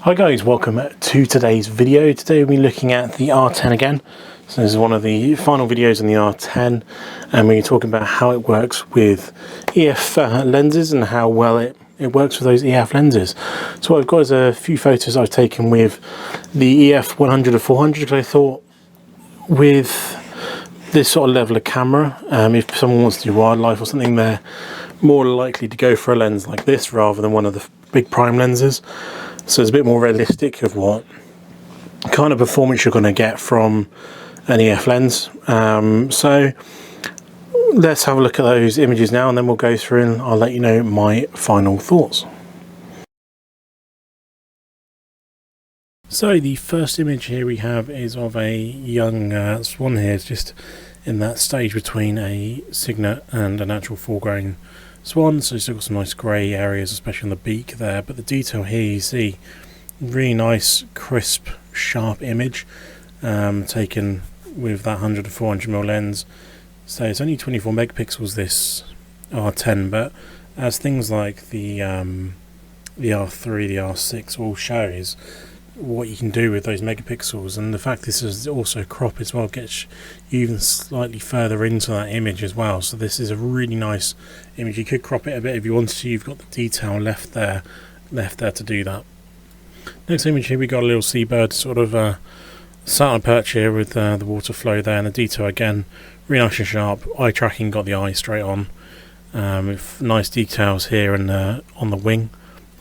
Hi guys, welcome to today's video. Today we'll be looking at the R10 again. So this is one of the final videos on the R10 and we're talking about how it works with EF lenses and how well it works with those EF lenses. So what I've got is a few photos I've taken with the EF 100 or 400 because I thought with this sort of level of camera, if someone wants to do wildlife or something, they're more likely to go for a lens like this rather than one of the big prime lenses. So it's a bit more realistic of what kind of performance you're going to get from an EF lens. So let's have a look at those images now and then we'll go through and I'll let you know my final thoughts. So the first image here we have is of a young swan here. It's just in that stage between a cygnet and a natural full-grown swan, so it's still got some nice grey areas, especially on the beak there, but the detail here you see really nice crisp sharp image taken with that 100 to 400mm lens. So it's only 24 megapixels this R10, but as things like the R3, the R6 all show is what you can do with those megapixels, and the fact this is also crop as well gets you even slightly further into that image as well. So this is a really nice image. You could crop it a bit if you wanted to. You've got the detail left there to do that. Next image here we got a little seabird sort of sat on a perch here with the water flow there, and the detail again really nice and sharp. Eye tracking, got the eye straight on, with nice details here and on the wing,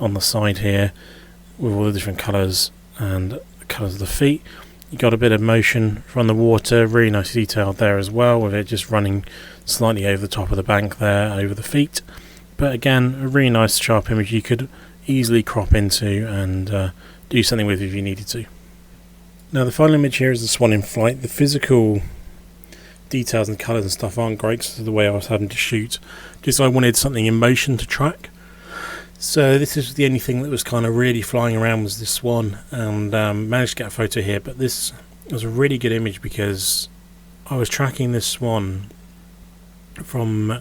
on the side here with all the different colours and the colours of the feet. You got a bit of motion from the water, really nice detail there as well, with it just running slightly over the top of the bank there, over the feet. But again, a really nice sharp image you could easily crop into and do something with if you needed to. Now the final image here is the swan in flight. The physical details and colours and stuff aren't great because of the way I was having to shoot. Just I wanted something in motion to track. So this is the only thing that was kind of really flying around was this swan, and managed to get a photo here, but this was a really good image because I was tracking this swan from, I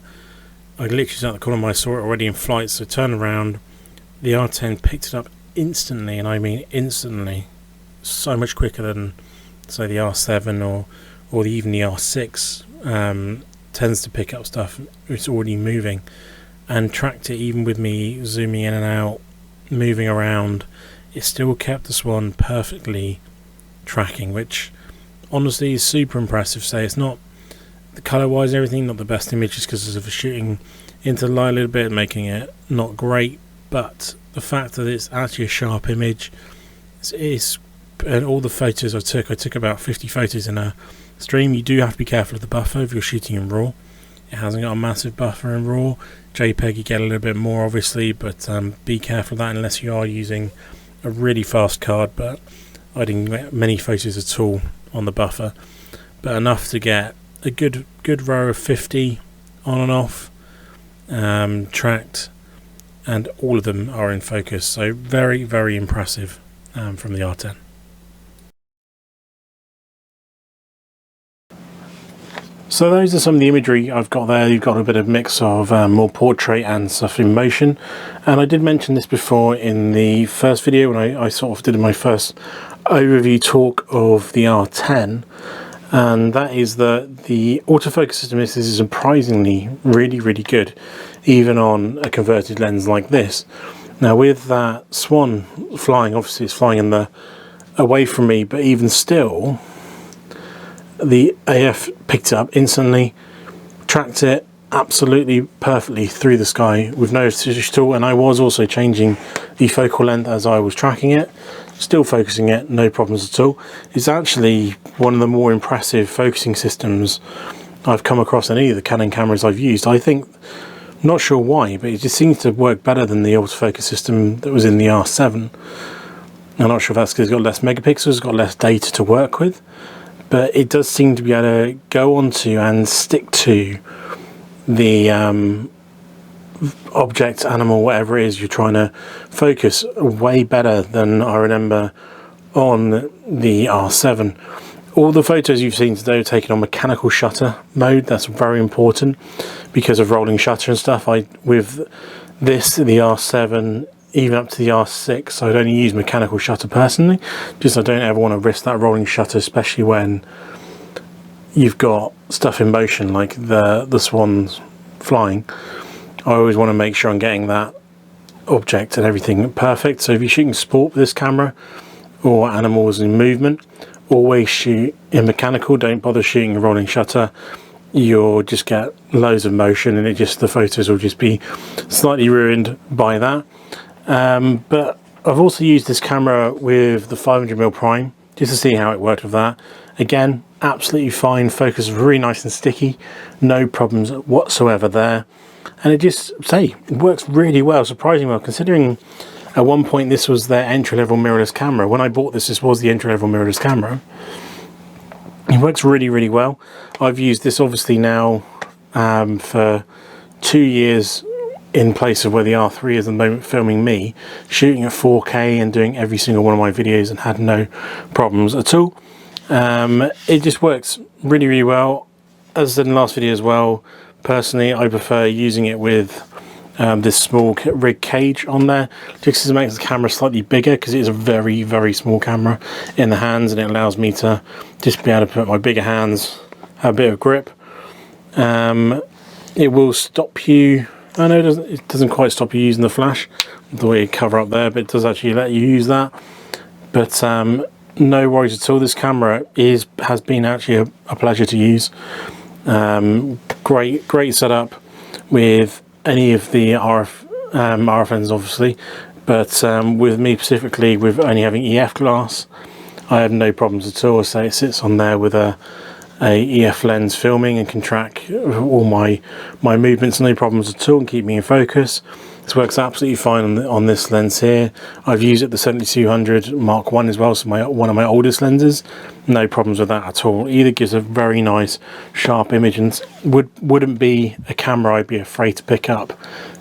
literally was out the corner of my eye, saw it already in flight, so turned around, the R10 picked it up instantly, and I mean instantly, so much quicker than say the R7 or even the R6 tends to pick up stuff it's already moving, and tracked it even with me zooming in and out, moving around. It still kept the swan perfectly tracking, which honestly is super impressive. So it's not, the colour wise everything, not the best images because of the shooting into the light a little bit, making it not great, but the fact that it's actually a sharp image is, and all the photos I took about 50 photos in a stream. You do have to be careful of the buffer if you're shooting in RAW. It hasn't got a massive buffer in RAW. JPEG you get a little bit more obviously, but be careful of that unless you are using a really fast card. But I didn't get many photos at all on the buffer, but enough to get a good row of 50 on and off tracked, and all of them are in focus. So very, very impressive from the R10. So those are some of the imagery I've got there. You've got a bit of mix of more portrait and stuff in motion, and I did mention this before in the first video when I sort of did my first overview talk of the R10, and that is that the autofocus system is surprisingly really good even on a converted lens like this. Now with that swan flying, obviously it's flying in the away from me, but even still the AF picked it up instantly, tracked it absolutely perfectly through the sky with no issue at all, and I was also changing the focal length as I was tracking it, still focusing it, no problems at all. It's actually one of the more impressive focusing systems I've come across in any of the Canon cameras I've used. I think, not sure why, but it just seems to work better than the autofocus system that was in the R7. I'm not sure if that's because it's got less megapixels, it's got less data to work with, but it does seem to be able to go onto and stick to the object, animal, whatever it is you're trying to focus way better than I remember on the R7. All the photos you've seen today are taken on mechanical shutter mode. That's very important because of rolling shutter and stuff. With this, the R7, even up to the R6. So I'd only use mechanical shutter personally, just I don't ever want to risk that rolling shutter, especially when you've got stuff in motion like the swans flying. I always want to make sure I'm getting that object and everything perfect. So if you're shooting sport with this camera or animals in movement, always shoot in mechanical. Don't bother shooting a rolling shutter. You'll just get loads of motion and the photos will just be slightly ruined by that. But I've also used this camera with the 500mm prime just to see how it worked with that. Again, absolutely fine. Focus is really nice and sticky, no problems whatsoever there. And it works really well, surprisingly well, considering at one point this was their entry-level mirrorless camera. When I bought this was the entry-level mirrorless camera. It works really, really well. I've used this obviously now for 2 years in place of where the R3 is at the moment, filming me, shooting at 4K and doing every single one of my videos, and had no problems at all. It just works really, really well. As I said in the last video as well, personally I prefer using it with this small rig cage on there, just because it makes the camera slightly bigger, because it is a very, very small camera in the hands, and it allows me to just be able to put my bigger hands, have a bit of grip. It will stop you, I know it doesn't quite stop you using the flash, the way you cover up there, but it does actually let you use that. But no worries at all. This camera has been actually a pleasure to use. Great setup with any of the RFNs obviously, but with me specifically, with only having EF glass, I have no problems at all. So it sits on there with a EF lens filming and can track all my movements, no problems at all, and keep me in focus. This works absolutely fine on this lens here. I've used it the 7200 Mark 1 as well, so one of my oldest lenses. No problems with that at all. Either gives a very nice sharp image, and wouldn't be a camera I'd be afraid to pick up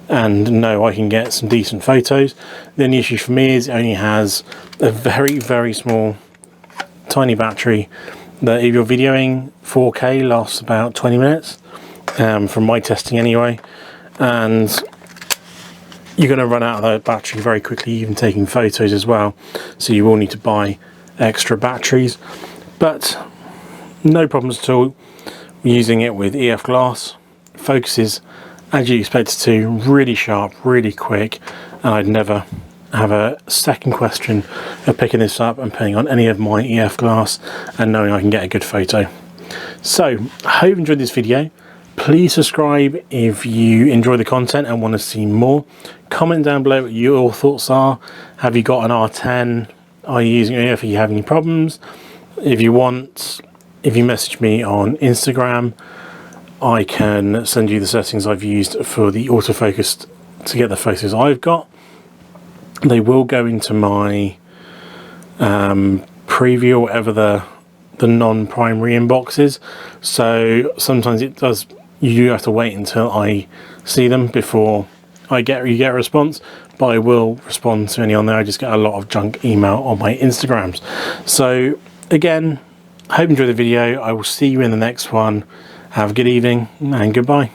and know I can get some decent photos. The only issue for me is it only has a very, very small tiny battery that, if you're videoing 4K, lasts about 20 minutes from my testing anyway, and you're going to run out of that battery very quickly, even taking photos as well, so you will need to buy extra batteries. But no problems at all using it with EF glass. Focuses as you expect it to, really sharp, really quick, and I'd never have a second question of picking this up and putting on any of my EF glass and knowing I can get a good photo. So I hope you enjoyed this video. Please subscribe if you enjoy the content and want to see more. Comment down below what your thoughts are. Have you got an R10? Are you using it? If you have any problems, if you message me on Instagram, I can send you the settings I've used for the autofocus to get the photos I've got. They will go into my preview, or whatever the non-primary inbox is. So sometimes you do have to wait until I see them before you get a response, but I will respond to any on there. I just get a lot of junk email on my Instagrams. So again, I hope you enjoyed the video. I will see you in the next one. Have a good evening and goodbye.